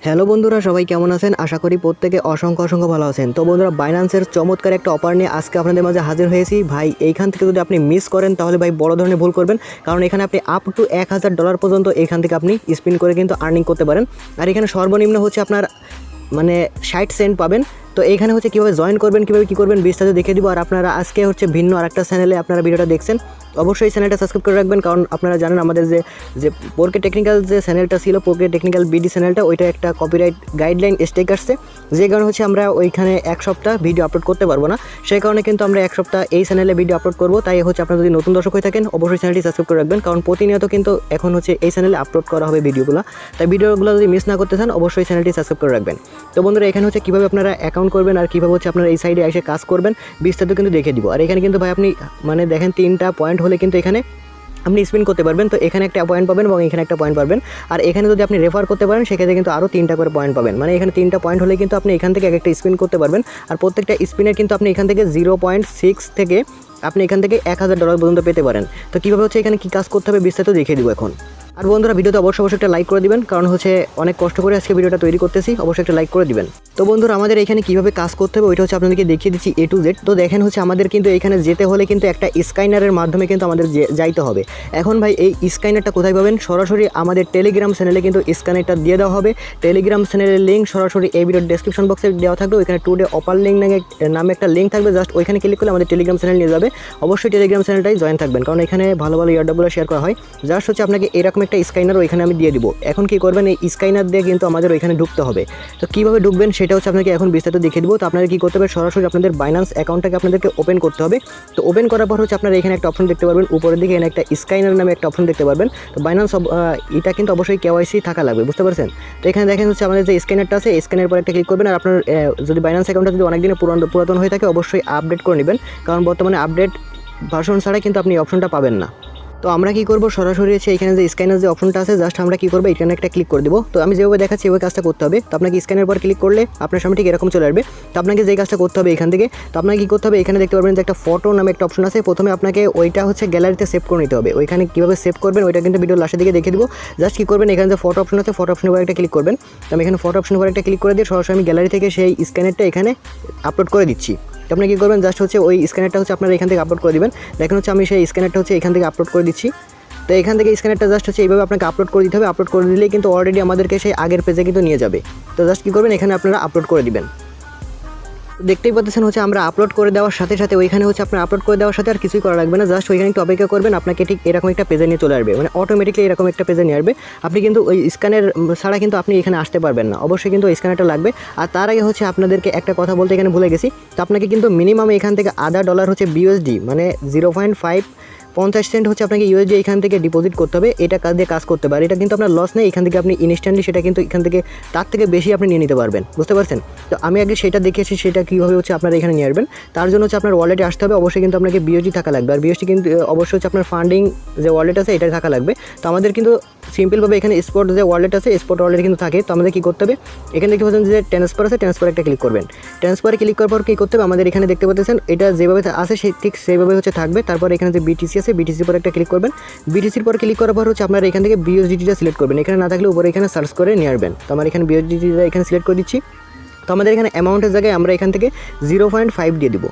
Hello বন্ধুরা, সবাই কেমন আছেন? আশা করি প্রত্যেকে অসংখ্য ভালো আছেন। তো বন্ধুরা, বাইন্যান্সের চমৎকার একটা অফার নিয়ে আজকে আপনাদের মাঝে হাজির হয়েছি। ভাই এইখান থেকে যদি আপনি মিস করেন তাহলে ভাই বড় ধরনের ভুল করবেন, কারণ এখানে আপনি আপ টু $1000 পর্যন্ত এখান থেকে আপনি স্পিন করে কিন্তু আর্নিং করতে পারেন। আর এখানে সর্বনিম্ন হচ্ছে আপনার 60 সেন্ট পাবেন। তো এইখানে হচ্ছে কীভাবে জয়েন করবেন, কীভাবে কী করবেন বিস্তারিত দেখে দিব। আর আপনারা আজকে হচ্ছে ভিন্ন আরেকটা চ্যানেলে আপনারা ভিডিওটা দেখছেন, অবশ্যই চ্যানেলটা সাবস্ক্রাইব করে রাখবেন, কারণ আপনারা জানেন আমাদের যে পোরকে টেকনিক্যাল যে চ্যানেলটা ছিল, পোরকে টেকনিক্যাল বিডি চ্যানেলটা, ওইটা একটা কপিরাইট গাইডলাইন স্ট্রাইক আসছে, যে কারণে হচ্ছে আমরা ওইখানে এক সপ্তাহ ভিডিও আপলোড করতে পারবো না। সেই কারণে কিন্তু আমরা এক সপ্তাহ এই চ্যানেলে ভিডিও আপলোড করবো। তাই হচ্ছে আপনারা যদি নতুন দর্শক হয়ে থাকেন অবশ্যই চ্যানেলটি সাবস্ক্রাইব করে রাখবেন, কারণ প্রতিনিয়ত কিন্তু এখন হচ্ছে এই চ্যানেলে আপলোড করা হবে ভিডিওগুলো। তাই ভিডিওগুলো যদি মিস না করতে চান অবশ্যই চ্যানেলটি সাবস্ক্রাইব করে রাখবেন। তো বন্ধুরা, এখানে হচ্ছে কীভাবে আপনারা অ্যাকাউন্ট করবেন আর কীভাবে হচ্ছে আপনারা এই সাইডে এসে কাজ করবেন বিস্তারিত কিন্তু দেখে দিব। আর এখানে কিন্তু ভাই আপনি দেখেন 3টা পয়েন্ট হলে কিন্তু এখানে আপনি স্পিন করতে পারবেন। তো এখানে একটা পয়েন্ট পাবেন এবং এখানে একটা পয়েন্ট পাবেন। আর এখানে যদি আপনি রেফার করতে পারেন সেক্ষেত্রে কিন্তু আরও 3টা করে পয়েন্ট পাবেন। এখানে 3টা পয়েন্ট হলে কিন্তু আপনি এখান থেকে এক একটা স্পিন করতে পারবেন। আর প্রত্যেকটা স্পিনের কিন্তু আপনি এখান থেকে 0.6 থেকে আপনি এখান থেকে $1000 পর্যন্ত পেতে পারেন। তো কীভাবে হচ্ছে এখানে কী কাজ করতে হবে বিস্তারিত দেখিয়ে দিব এখন। আর বন্ধুরা, ভিডিওতে অবশ্যই একটা লাইক করে দিবেন, কারণ হচ্ছে অনেক কষ্ট করে আজকে ভিডিওটা তৈরি করতেছি, অবশ্যই একটা লাইক করে দিবেন। তো বন্ধুরা, আমাদের এখানে কীভাবে কাজ করতে হবে ওইটা হচ্ছে আপনাদেরকে দেখিয়ে দিচ্ছি A to Z। তো দেখেন হচ্ছে আমাদের কিন্তু এখানে যেতে হলে কিন্তু একটা স্ক্যানারের মাধ্যমে কিন্তু আমাদের যাইতে হবে। এখন ভাই এই স্ক্যানারটা কোথায় পাবেন? সরাসরি আমাদের টেলিগ্রাম চ্যানেলে কিন্তু স্ক্যানারটা দিয়ে দেওয়া হবে। টেলিগ্রাম চ্যানেলের লিঙ্ক সরাসরি এই ভিডিওর ডেসক্রিপশন বক্সে দেওয়া থাকবে। ওইখানে টুডে অফার লিঙ্ক নামে একটা লিঙ্ক থাকবে, জাস্ট ওইখানে ক্লিক করলে আমাদের টেলিগ্রাম চ্যানেল নিয়ে যাবে। অবশ্যই টেলিগ্রাম চ্যানেলটাই জয়েন থাকবেন, কারণ এখানে ভালো ইয়ারডগুলো শেয়ার করা হয়। জাস্ট হচ্ছে আপনাকে এরকম একটা স্ক্যানার ওইখানে আমি দিয়ে দিব। এখন কি করবেন, এই স্ক্যানার দিয়ে কিন্তু আমাদের ওইখানে ঢুকতে হবে। তো কীভাবে ঢুকবেন সেটা হচ্ছে আপনাকে এখন বিস্তারিত দেখিয়ে দেবো। তো আপনাদের কী করতে হবে, সরাসরি আপনাদের বাইন্যান্স অ্যাকাউন্টটাকে আপনাদেরকে ওপেন করতে হবে। তো ওপেন করার পর হচ্ছে আপনারা এখানে একটা অপশন দেখতে পারবেন, উপরের দিকে এখানে একটা স্ক্যানার নামে একটা অপশন দেখতে পারবেন। তো বাইন্যান্স এটা কিন্তু অবশ্যই KYC থাকা লাগবে, বুঝতে পারছেন? তো এখানে দেখেন হচ্ছে আমাদের যে স্ক্যানারটা আছে, স্ক্যানের পর একটা ক্লিক করবেন। আর আপনার যদি বাইন্যান্স অ্যাকাউন্টটা যদি অনেক দিনের পুরাতন হয়ে থাকে অবশ্যই আপডেট করে নেবেন, কারণ বর্তমানে আপডেট ভার্সন ছাড়া কিন্তু আপনি এই অপশনটা পাবেন না। তো আমরা কী করবো, সরাসরি হচ্ছে এখানে যে স্ক্যানার যে অপশনটা আছে, জাস্ট আমরা কী করবো, এখানে একটা ক্লিক করে দেবো। তো আমি যেভাবে দেখাচ্ছি এভাবে কাজটা করতে হবে। তো আপনাকে স্ক্যানের পর ক্লিক করলে আপনার সামনে ঠিক এরকম চলে আসবে। তো আপনাকে যে কাজটা করতে হবে এখান থেকে, তো আপনাকে কী করতে হবে, এখানে দেখতে পারবেন যে একটা ফটো নামে একটা অপশন আছে। প্রথমে আপনাকে ওইটা হচ্ছে গ্যালারিতে সেভ করে নিতে হবে। ওইখানে কীভাবে সেভ করবেন ওইটা কিন্তু ভিডিও লাস্টের দিকে দেখে দেবো। জাস্ট কী করবেন, এখানে যে ফটো অপশন আছে, ফটো অপশনের উপর একটা ক্লিক করবেন। তো আমি এখানে ফটো অপশনের উপর একটা ক্লিক করে দিয়ে সরাসরি আমি গ্যালারি থেকে সেই স্ক্যানারটা এখানে আপলোড করে দিচ্ছি। তো আপনি কী করবেন, জাস্ট হচ্ছে ওই স্ক্যানারটা হচ্ছে আপনারা এখান থেকে আপলোড করে দিবেন। দেখেন হচ্ছে আমি সেই স্ক্যানারটা হচ্ছে এখান থেকে আপলোড করে দিচ্ছি। তো এখান থেকে স্ক্যানারটা জাস্ট হচ্ছে এইভাবে আপনাকে আপলোড করে দিতে হবে। আপলোড করে দিলেই কিন্তু অলরেডি আমাদেরকে সেই আগের পেজে কিন্তু নিয়ে যাবে। তো জাস্ট কী করবেন, এখানে আপনারা আপলোড করে দিবেন। দেখতেই পাচ্ছেন হচ্ছে আমরা আপলোড করে দেওয়ার সাথে সাথে ওইখানে হচ্ছে আপনার আপলোড করে দেওয়ার সাথে আর কিছুই করা লাগবে না, জাস্ট ওইখানে একটু অপেক্ষা করবেন, আপনাকে ঠিক এরকম একটা পেজে নিয়ে চলে আসবে। অটোমেটিকলি এরকম একটা পেজে নিয়ে আসবে। আপনি কিন্তু ওই স্ক্যানের ছাড়া কিন্তু আপনি এখানে আসতে পারবেন না, অবশ্যই কিন্তু ওই স্ক্যানারটা লাগবে। আর তার আগে হচ্ছে আপনাদেরকে একটা কথা বলতে এখানে ভুলে গেছি। তো আপনাকে কিন্তু মিনিমাম এখান থেকে $1 হচ্ছে BUSD 0.50 সেন্ট হচ্ছে আপনাকে USD এখান থেকে ডিপোজিট করতে হবে। এটা কাজ দিয়ে কাজ করতে পারে, এটা কিন্তু আপনার লস নেই। এখান থেকে আপনি ইনস্ট্যান্টলি সেটা কিন্তু এখান থেকে তার থেকে বেশি আপনি নিয়ে নিতে পারবেন, বুঝতে পারছেন? তো আমি আগে সেটা দেখেছি, সেটা কীভাবে হচ্ছে আপনারা এখানে নিয়ে আসবেন। তার জন্য হচ্ছে আপনার ওয়ালেটে আসতে হবে, অবশ্যই কিন্তু আপনাকে BUSD থাকা লাগবে। আর BUSD কিন্তু অবশ্যই হচ্ছে আপনার ফান্ডিং যে ওয়ালেট আছে এটা থাকা লাগবে। তো আমাদের কিন্তু সিম্পলভাবে এখানে স্পট যে ওয়ালেট আছে, স্পট ওয়ালেট কিন্তু থাকে। তো আমাদের কী করতে হবে, এখানে দেখতে পাচ্ছেন যে ট্রান্সফার আছে, ট্রান্সফারে একটা ক্লিক করবেন। ট্রান্সফারে ক্লিক করার পর কী করতে হবে, আমাদের এখানে দেখতে পাচ্ছেন এটা যেভাবে আছে ঠিক সেইভাবে হচ্ছে থাকবে। তারপর এখানে যে BTC আছে, BTC পর একটা ক্লিক করবেন। BTCর পর ক্লিক করার পর হচ্ছে আপনারা এখান থেকে BUSDটা সিলেক্ট করবেন। এখানে না থাকলে উপরে এখানে সার্চ করে নিয়ে আসবেন। তো আমার এখানে BUSDটা এখানে সিলেক্ট করে দিচ্ছি। তো আমাদের এখানে অ্যামাউন্টের জায়গায় আমরা এখান থেকে 0.5 দিয়ে দিব।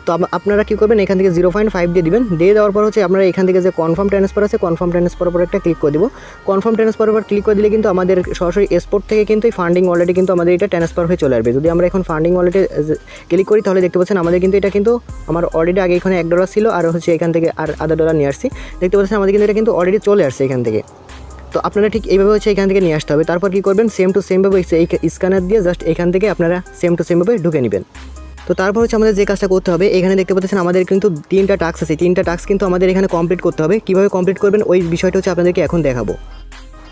তো আপনারা কী করবেন, এখান থেকে 0.5 দিয়ে দিবেন। দিয়ে দেওয়ার পর হচ্ছে আপনারা এখান থেকে যে কনফার্ম ট্রান্সফার আছে, কনফার্ম ট্রান্সফারের পর একটা ক্লিক করে দেবো। কনফার্ম ট্রান্সফারের পর ক্লিক করে দিলে কিন্তু আমাদের সরাসরি স্পট থেকে কিন্তু এই ফান্ডিং ওয়ালেটে কিন্তু আমাদের এটা ট্রান্সফার হয়ে চলে আসবে। যদি আমরা এখন ফান্ডিং ওয়ালেটে ক্লিক করি তাহলে দেখতে পাচ্ছেন আমাদের কিন্তু এটা কিন্তু আমার অলরেডি আগে এখানে $1 ছিল, আর হচ্ছে এখান থেকে আর $1 নিয়ে আসছি। দেখতে পাচ্ছেন আমাদের কিন্তু এটা কিন্তু অলরেডি চলে আসছে এখান থেকে। তো আপনারা ঠিক এইভাবে হচ্ছে এখান থেকে নিয়ে আসতে হবে। তারপর কী করবেন, সেম টু সেমভাবে এই স্ক্যানার দিয়ে জাস্ট এখান থেকে আপনারা সেম টু সেমভাবে ঢুকে নেবেন। তো তারপর হচ্ছে আমাদের যে কাজটা করতে হবে, এখানে দেখতে পাচ্ছেন আমাদের কিন্তু 3টা টাস্ক আছে। 3টা টাস্ক কিন্তু আমাদের এখানে কমপ্লিট করতে হবে। কীভাবে কমপ্লিট করবেন ওই বিষয়টা হচ্ছে আপনাদেরকে এখন দেখাবো।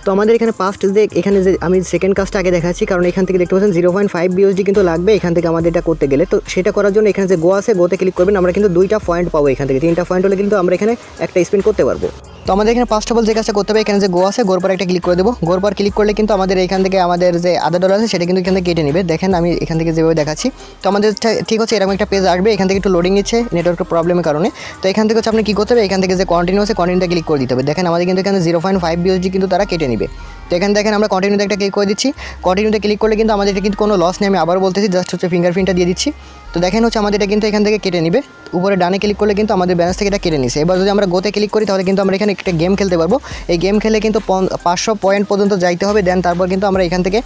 তো আমাদের এখানে ফার্স্ট যে এখানে যে আমি সেকেন্ড কাজটা আগে দেখাচ্ছি, কারণ এখান থেকে দেখতে পাচ্ছেন 0.5 BUSD কিন্তু লাগবে এখান থেকে আমাদের এটা করতে গেলে। তো সেটা করার জন্য এখানে যে গো আছে, গোতে ক্লিক করবেন। আমরা কিন্তু 2টা পয়েন্ট পাবো এখান থেকে। 3টা পয়েন্ট হলে কিন্তু আমরা এখানে একটা স্পিন করতে পারবো। তো আমাদের এখানে ফার্স্ট অফ অল যে কাজটা করতে হবে, এখানে যে গো আছে, গোর পর একটা ক্লিক করে দেবো। গোর পর ক্লিক করলে কিন্তু আমাদের এখান থেকে আমাদের যে $1 আছে সেটা কিন্তু এখান থেকে কেটে নেবে। দেখেন আমি এখান থেকে যেভাবে দেখাচ্ছি। তো আমাদের ঠিক হচ্ছে এরকম একটা পেজ আসবে। এখান থেকে একটু লোডিং নিচ্ছে নেটওয়ার্কের প্রবলেমের কারণে। তো এখান থেকে হচ্ছে আপনি কী করতে হবে, এখান থেকে যে কন্টিনিউ আছে কন্টিনিউটা ক্লিক করে দিতে হবে। দেখেন আমাদের কিন্তু এখানে 0.5 BUSD কিন্তু তারা কেটে নেবে। তো এখানে দেখেন আমরা কন্টিনিউতে একটা ক্লিক করে দিচ্ছি। কন্টিনিউতে ক্লিক করলে কিন্তু আমাদের এটা কিন্তু কোনো লস নেই, আমি আবার বলতেছি, জাস্ট হচ্ছে ফিঙ্গারপ্রিন্টটা দিয়ে দিচ্ছি। তো দেখেন হচ্ছে আমাদের এটা কিন্তু এখান থেকে কেটে নেবে, উপরে ডানে ক্লিক করলে কিন্তু আমাদের ব্যালেন্স থেকে এটা কেটে নিছে। এবার যদি আমরা গোতে ক্লিক করি তাহলে কিন্তু আমরা এখানে একটা গেম খেলতে পারবো। এই গেম খেলে কিন্তু 500 পয়েন্ট পর্যন্ত যাইতে হবে, দেন তারপর কিন্তু আমরা এখান থেকে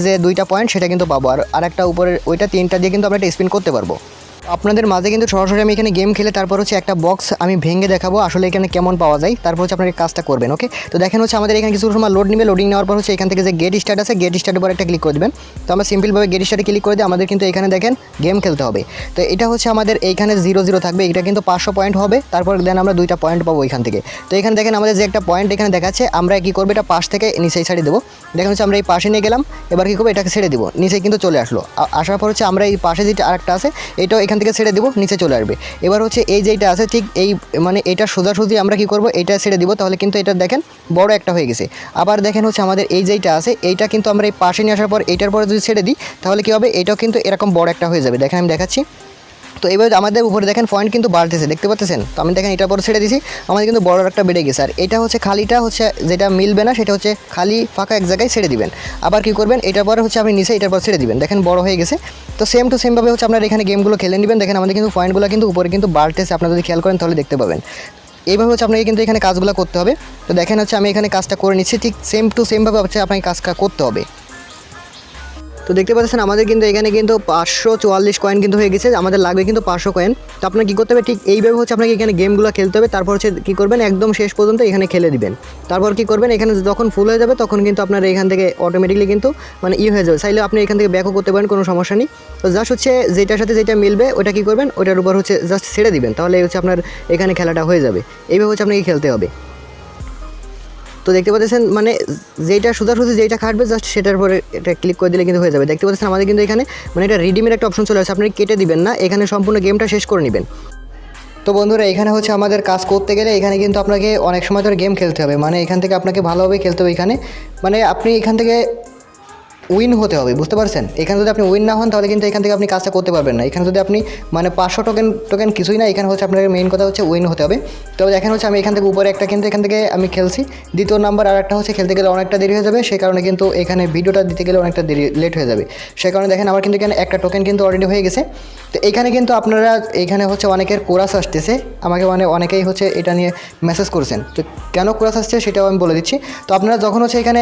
যে 2টা পয়েন্ট সেটা কিন্তু পাবো, আর একটা উপরে ওইটা 3টা দিয়ে কিন্তু আমরা এটা স্পিন করতে পারবো। আপনাদের মাঝে কিন্তু সরাসরি আমি এখানে গেম খেলে তারপর হচ্ছে একটা বক্স আমি ভেঙে দেখাবো আসলে এখানে কেমন পাওয়া যায়, তারপর হচ্ছে আপনারা কাজটা করবেন। ওকে, তো দেখেন হচ্ছে আমাদের এখানে কিছু সময় লোড নেবে, লোডিং নেওয়ার পর হচ্ছে এখান থেকে যে গেট স্টার্ট আছে, গেট স্টার্টের পর একটা ক্লিক করে দেবেন। তো আমরা সিম্পলভাবে গেট স্টার্টে ক্লিক করে দিই, আমাদের কিন্তু এখানে দেখেন গেম খেলতে হবে। তো এটা হচ্ছে আমাদের এইখানে 0-0 থাকবে, এটা কিন্তু 500 পয়েন্ট হবে, তারপর দেন আমরা 2টা পয়েন্ট পাবো এখান থেকে। তো এখানে দেখেন আমাদের যে একটা পয়েন্ট এখানে দেখাচ্ছে, আমরা কী করবো এটা পাশ থেকে নিচে ছেড়ে দেবো। দেখেন হচ্ছে আমরা এই পাশে নিয়ে গেলাম, এবার কী করবো এটাকে ছেড়ে দিব, নিচে কিন্তু চলে আসলো। আসার পর হচ্ছে আমরা এই পাশে যেটা আরেকটা আছে এটাও এখান থেকে ছেড়ে দেবো, নিচে চলে আসবে। এবার হচ্ছে এই যেটা আছে ঠিক এই মানে এটা সোজাসুজি আমরা কি করব এটা ছেড়ে দিব, তাহলে কিন্তু এটা দেখেন বড় একটা হয়ে গেছে। আবার দেখেন হচ্ছে আমাদের এই যেটা আছে এইটা কিন্তু আমরা এই পাশে নিয়ে আসার পর এইটার পরে যদি ছেড়ে দিই তাহলে কি হবে, এটাও কিন্তু এরকম বড় একটা হয়ে যাবে। দেখেন আমি দেখাচ্ছি। তো এবার আমাদের উপরে দেখেন পয়েন্ট কিন্তু বাড়তেছে, দেখতে পাচ্ছেন। তো আমি দেখেন এটার পর ছেড়ে দিছি, আমাদের কিন্তু বড় একটা বেড়ে গেছে। আর এটা হচ্ছে খালিটা হচ্ছে যেটা মিলবে না সেটা হচ্ছে খালি ফাঁকা এক জায়গায় ছেড়ে দিবেন। আবার কি করবেন, এটার পরে হচ্ছে আপনি নিচে এটার পর ছেড়ে দিবেন, দেখেন বড় হয়ে গেছে। তো সেম টু সেমভাবে হচ্ছে আপনারা এখানে গেমগুলো খেলে নেবেন। দেখেন আমাদের কিন্তু পয়েন্টগুলো কিন্তু উপরে কিন্তু বাড়তেছে, আপনারা যদি খেয়াল করেন তাহলে দেখতে পাবেন। এইভাবে হচ্ছে আপনাকে কিন্তু এখানে কাজগুলো করতে হবে। তো দেখেন হচ্ছে আমি এখানে কাজটা করে নিচ্ছি, ঠিক সেম টু সেমভাবে হচ্ছে আপনাকে কাজটা করতে হবে। তো দেখতে পাচ্ছেন আমাদের কিন্তু এখানে কিন্তু 544 কয়েন কিন্তু হয়ে গেছে, আমাদের লাগবে কিন্তু 500 কয়েন। তো আপনার কী করতে হবে, ঠিক এইভাবে হচ্ছে আপনাকে এখানে গেমগুলো খেলতে হবে। তারপর হচ্ছে কী করবেন, একদম শেষ পর্যন্ত এখানে খেলে দিবেন। তারপর কী করবেন, এখানে যখন ফুল হয়ে যাবে তখন কিন্তু আপনার এখান থেকে অটোমেটিকলি কিন্তু মানে হয়ে যাবে। চাইলে আপনি এখান থেকে ব্যাকও করতে পারেন, কোনো সমস্যা নেই। তো জাস্ট হচ্ছে যেটার সাথে যেটা মিলবে ওটা কী করবেন, ওটার উপর হচ্ছে জাস্ট ছেড়ে দিবেন, তাহলে হচ্ছে আপনার এখানে খেলাটা হয়ে যাবে। এইভাবে হচ্ছে আপনাকে খেলতে হবে। তো দেখতে পাচ্ছেন মানে যেটা সোজাসুজি যেটা খাটবে জাস্ট সেটার পরে এটা ক্লিক করে দিলে কিন্তু হয়ে যাবে। দেখতে পাচ্ছেন আমাদের কিন্তু এখানে মানে এটা রিডিমের একটা অপশন চলে আসে, আপনি কেটে দিবেন না, এখানে সম্পূর্ণ গেমটা শেষ করে নেবেন। তো বন্ধুরা এখানে হচ্ছে আমাদের কাজ করতে গেলে এখানে কিন্তু আপনাকে অনেক সময় ধরে গেম খেলতে হবে, মানে এখান থেকে আপনাকে ভালোভাবে খেলতে হবে। এখানে মানে আপনি এখান থেকে উইন হতে হবে, বুঝতে পারছেন। এখানে যদি আপনি উইন না হন তাহলে কিন্তু এখান থেকে আপনি কাজটা করতে পারবেন না। এখানে যদি আপনি মানে 500 টোকেন কিছুই না, এখানে হচ্ছে আপনার মেইন কথা হচ্ছে উইন হতে হবে। তবে দেখেন হচ্ছে আমি এখান থেকে উপরে একটা কিন্তু এখান থেকে আমি খেলছি, দ্বিতীয় নাম্বার আর একটা হচ্ছে খেলতে গেলে অনেকটা দেরি হয়ে যাবে, সেই কারণে কিন্তু এখানে ভিডিওটা দিতে গেলে অনেকটা দেরি লেট হয়ে যাবে। সেই কারণে দেখেন আমার কিন্তু এখানে একটা টোকেন কিন্তু অলরেডি হয়ে গেছে। তো এখানে কিন্তু আপনারা এখানে হচ্ছে অনেকের কোরাস আসতেছে, আমাকে মানে অনেকেই হচ্ছে এটা নিয়ে মেসেজ করছেন। তো কেন কোরাস আসছে সেটাও আমি বলে দিচ্ছি। তো আপনারা যখন হচ্ছে এখানে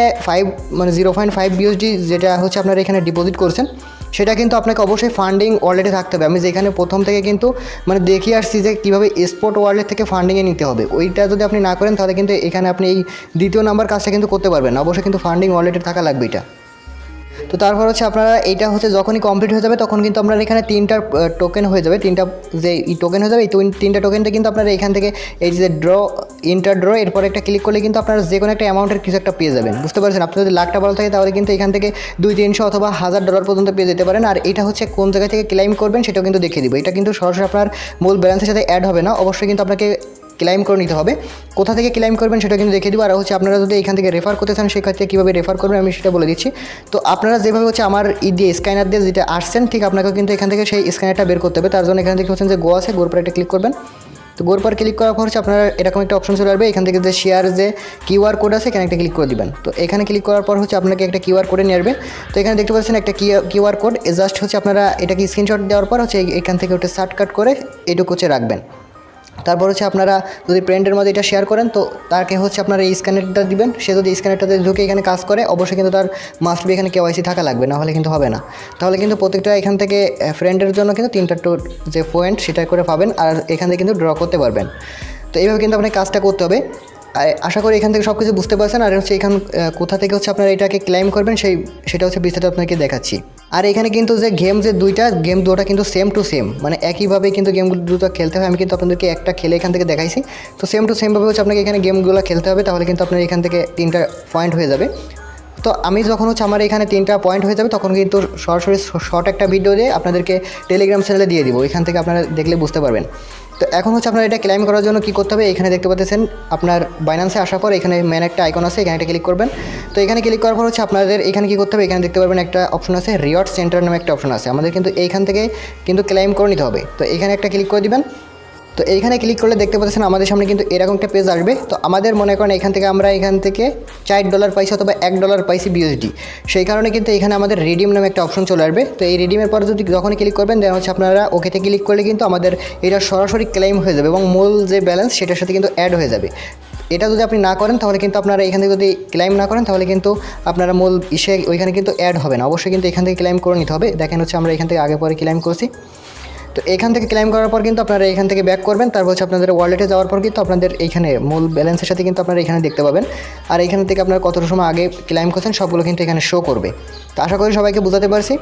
0.5 BUSD যেটা হচ্ছে আপনারা এখানে ডিপোজিট করছেন, সেটা কিন্তু আপনাকে অবশ্যই ফান্ডিং ওয়ালেটে থাকতে হবে। আমি যেখানে প্রথম থেকে কিন্তু মানে দেখিয়ে আসছি যে কীভাবে স্পট ওয়ালেট থেকে ফান্ডিংয়ে নিতে হবে, ওইটা যদি আপনি না করেন তাহলে কিন্তু এখানে আপনি এই দ্বিতীয় নাম্বার কাজটা কিন্তু করতে পারবেন না। অবশ্যই কিন্তু ফান্ডিং ওয়ালেটে থাকা লাগবে এটা। তো তারপর হচ্ছে আপনারা এইটা হচ্ছে যখনই কমপ্লিট হয়ে যাবে তখন কিন্তু আপনার এখানে 3টা টোকেন হয়ে যাবে, 3টা যে টোকেন হয়ে যাবে, এই 3টা টোকেনটা কিন্তু আপনারা এখান থেকে এই যে ইন্টার ড্র এরপর একটা ক্লিক করলে কিন্তু আপনারা যে কোনো একটা অ্যামাউন্টের কিছু একটা পেয়ে যাবেন, বুঝতে পারছেন। আপনি যদি লাখটা ভালো থাকে তাহলে কিন্তু এখান থেকে 200-300 অথবা $1000 পর্যন্ত পেয়ে যেতে পারেন। আর এটা হচ্ছে কোন জায়গা থেকে ক্লেম করবেন সেটাও কিন্তু দেখিয়ে দিব। এটা কিন্তু সরাসরি আপনার মূল ব্যালেন্সের সাথে অ্যাড হবে না, অবশ্যই কিন্তু আপনাকে ক্লাইম করে নিতে হবে। কোথা থেকে ক্লাইম করবেন সেটা কিন্তু দেখিয়ে দিব। আর হচ্ছে আপনারা যদি এখান থেকে রেফার করতে চান সেক্ষেত্রে কীভাবে রেফার করবেন আমি সেটা বলে দিচ্ছি। তো আপনারা যেভাবে হচ্ছে আমার দিয়ে স্ক্যানার দিয়ে যেটা আসছেন ঠিক আপনাকেও কিন্তু এখান থেকে সেই স্ক্যানারটা বের করতে হবে। তার জন্য এখান থেকে হচ্ছেন যে গো আছে, গোর পর একটা ক্লিক করবেন। তো গোর পর ক্লিক করার পর হচ্ছে আপনারা এরকম একটা অপশন চলে আসবে, এখান থেকে যে শেয়ার যে কিউআর কোড আছে এখানে একটা ক্লিক করে দিবেন। তো এখানে ক্লিক করার পর হচ্ছে আপনাকে একটা কিউআর কোডে নিয়ে আসবে। তো এখানে দেখতে পাচ্ছেন একটা কিউআর কোড, জাস্ট হচ্ছে আপনারা এটাকে স্ক্রিনশট দেওয়ার পর হচ্ছে এখান থেকে ওটা শর্টকাট করে এটুকু হচ্ছে রাখবেন। তারপর হচ্ছে আপনারা যদি ফ্রেন্ডের মধ্যে এটা শেয়ার করেন তো তাকে হচ্ছে আপনারা এই স্ক্যানারটা দিবেন। সে যদি স্ক্যানারটাতে ঢুকে এখানে কাজ করে অবশ্যই কিন্তু তার মাস্ট বি এখানে কেওয়াইসি থাকা লাগবে, না হলে কিন্তু হবে না। তাহলে কিন্তু প্রত্যেকটা এখান থেকে ফ্রেন্ডের জন্য কিন্তু 3টা যে পয়েন্ট সেটা করে পাবেন, আর এখান থেকে কিন্তু ড্র করতে পারবেন। তো এইভাবে কিন্তু আপনাকে কাজটা করতে হবে। আশা করি এখান থেকে সব কিছু বুঝতে পারছেন। আর হচ্ছে এখান কোথা থেকে হচ্ছে আপনারা এটাকে ক্লেম করবেন সেটা হচ্ছে বিস্তারিত আপনাকে দেখাচ্ছি। আর এখানে কিন্তু যে গেম দুটো কিন্তু সেম টু সেম, মানে একইভাবে কিন্তু গেমগুলো দুটো খেলতে হয়। আমি কিন্তু আপনাদেরকে একটা খেলে এখান থেকে দেখাইছি। তো সেম টু সেমভাবে হচ্ছে আপনাকে এখানে গেমগুলো খেলতে হবে, তাহলে কিন্তু আপনার এখান থেকে 3টা পয়েন্ট হয়ে যাবে। তো আমি যখন হচ্ছে আমার এখানে 3টা পয়েন্ট হয়ে যাবে তখন কিন্তু সরাসরি শর্ট একটা ভিডিও দিয়ে আপনাদেরকে টেলিগ্রাম চ্যানেলে দিয়ে দিব, এখান থেকে আপনারা দেখলে বুঝতে পারবেন। তো এখন হচ্ছে আপনারা এটা ক্লেম করার জন্য কী করতে হবে, এখানে দেখতে পাচ্ছেন আপনার বাইন্যান্সে আসার পর এখানে মেন একটা আইকন আছে, এখানে একটা ক্লিক করবেন। তো এখানে ক্লিক করার পর হচ্ছে আপনাদের এখানে কী করতে হবে, এখানে দেখতে পারবেন একটা অপশন আছে রিওয়ার্ড সেন্টার নামে একটা অপশন আছে, আমাদের কিন্তু এইখান থেকে কিন্তু ক্লেম করে নিতে হবে। তো এখানে একটা ক্লিক করে দিবেন। তো এইখানে ক্লিক করলে দেখতে পাচ্ছেন আমাদের সামনে কিন্তু এরকম একটা পেজ আসবে। তো আমাদের মনে করেন এখান থেকে আমরা এখান থেকে $4 পাইছি অথবা $1 পাইছি বিএসডি, সেই কারণে কিন্তু এখানে আমাদের রিডিম নামে একটা অপশন চলে আসবে। তো এই রিডিমের পরে যদি যখনই ক্লিক করবেন দেন হচ্ছে আপনারা ওকেতে ক্লিক করলে কিন্তু আমাদের এটা সরাসরি ক্লেম হয়ে যাবে এবং মূল যে ব্যালেন্স সেটার সাথে কিন্তু অ্যাড হয়ে যাবে। এটা যদি আপনি না করেন তাহলে কিন্তু আপনারা এখান থেকে যদি ক্লেম না করেন তাহলে কিন্তু আপনারা মূল ওইখানে কিন্তু অ্যাড হবে না। অবশ্যই কিন্তু এখান থেকে ক্লেম করে নিতে হবে। দেখেন হচ্ছে আমরা এখান থেকে আগে পরে ক্লেম করছি। তো এখান থেকে ক্লেম করার পর কিন্তু আপনারা এখান থেকে ব্যাক করবেন, তারপর হচ্ছে আপনাদের ওয়ালেটে যাওয়ার পর কিন্তু আপনাদের এইখানে মূল ব্যালেন্সের সাথে কিন্তু আপনারা এখানে দেখতে পাবেন। আর এখান থেকে আপনারা কতটা সময় আগে ক্লেম করছেন সবগুলো কিন্তু এখানে শো করবে। তো আশা করি সবাইকে বোঝাতে পারছি।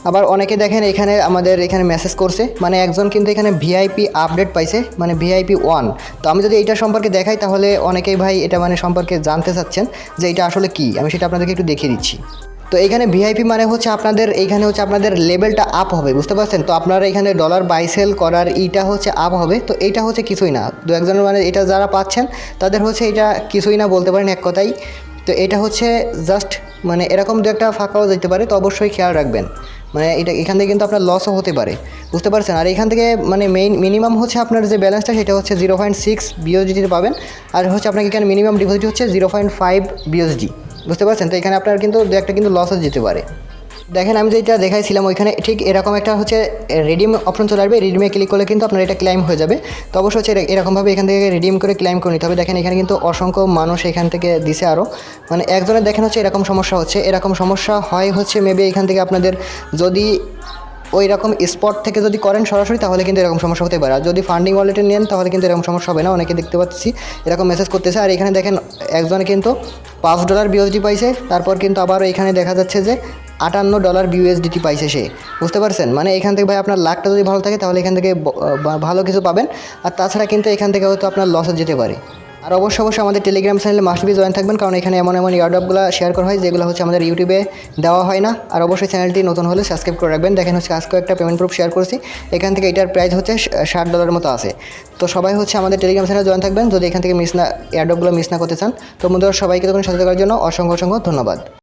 আবার অনেকে দেখেন এখানে আমাদের এখানে মেসেজ করছে, মানে একজন কিন্তু এখানে ভিআইপি আপডেট পাইছে, মানে ভিআইপি 1। তো আমি যদি এইটা সম্পর্কে দেখাই তাহলে অনেকেই ভাই এটা মানে সম্পর্কে জানতে চাচ্ছেন যে এটা আসলে কি, আমি সেটা আপনাদেরকে একটু দেখিয়ে দিচ্ছি। তো এখানে ভিআইপি মানে হচ্ছে আপনাদের এইখানে হচ্ছে আপনাদের লেভেলটা আপ হবে, বুঝতে পারছেন। তো আপনারা এখানে ডলার বাই সেল করার ইটা হচ্ছে আপ হবে। তো এইটা হচ্ছে কিছুই না, দু একজনের মানে এটা যারা পাচ্ছেন তাদের হচ্ছে এটা কিছুই না বলতে পারেন এক কথাই। তো এটা হচ্ছে জাস্ট মানে এরকম দু একটা ফাঁকাও যেতে পারে, তো অবশ্যই খেয়াল রাখবেন। মানে এটা এখান থেকে কিন্তু আপনার লসও হতে পারে, বুঝতে পারছেন। আর এখান থেকে মানে মিনিমাম হচ্ছে আপনার যে ব্যালেন্সটা সেটা হচ্ছে 0.6 বিওজিতে পাবেন। আর হচ্ছে আপনাকে এখানে মিনিমাম ডিপোজিট হচ্ছে 0.5 বিওজি, বুঝতে পারছেন। তো এখানে আপনার কিন্তু দু একটা কিন্তু লসও যেতে পারে। দেখেন আমি যেটা দেখাইছিলাম ওইখানে ঠিক এরকম একটা হচ্ছে রিডিম অপশন চলে আসবে। রিডিমে ক্লিক করলে কিন্তু আপনার এটা ক্লেম হয়ে যাবে। তো অবশ্যই হচ্ছে এরকমভাবে এখান থেকে রিডিম করে ক্লেম করে নিতে হবে। দেখেন এখানে কিন্তু অসংখ্য মানুষ এখান থেকে দিছে আরও, মানে একজনের দেখেন হচ্ছে এরকম সমস্যা হচ্ছে। এরকম সমস্যা হয় হচ্ছে মেবি এখান থেকে আপনাদের যদি ওই রকম স্পট থেকে যদি করেন সরাসরি তাহলে কিন্তু এরকম সমস্যা হতে পারে। আর যদি ফান্ডিং ওয়ালেটে নেন তাহলে কিন্তু এরকম সমস্যা হবে না। অনেকে দেখতে পাচ্ছি এরকম মেসেজ করতেছে। আর এখানে দেখেন একজনে কিন্তু $5 বিওএসডি পাইছে, তারপর কিন্তু আবারও এখানে দেখা যাচ্ছে যে $58 বিউএসডিটি পাইছে সে, বুঝতে পারছেন। মানে এখান থেকে ভাই আপনার লাকটা যদি ভালো থাকে তাহলে এখান থেকে ভালো কিছু পাবেন। আর তাছাড়া কিন্তু এখান থেকে হয়তো আপনার লসও যেতে পারে। আর অবশ্যই আমাদের টেলিগ্রাম চ্যানেলে মাস্ট বি জয়েন থাকবেন, কারণ এখানে এমন এমন ইয়ারড্রপগুলো শেয়ার করা হয় যেগুলো হচ্ছে আমাদের ইউটিউবে দেওয়া হয় না। আর অবশ্যই চ্যানেলটি নতুন হলে সাবস্ক্রাইব করে রাখবেন। দেখেন হচ্ছে আজকে একটা পেমেন্ট প্রুফ শেয়ার করছি, এখান থেকে এটার প্রাইস হচ্ছে $60 মতো আছে। তো সবাই হচ্ছে আমাদের টেলিগ্রাম চ্যানেলে জয়েন থাকবেন যদি এখান থেকে ইয়ারড্রপগুলো মিস না করতে চান। তো বন্ধুরা সবাইকে তখন সাথে থাকার জন্য অসংখ্য ধন্যবাদ।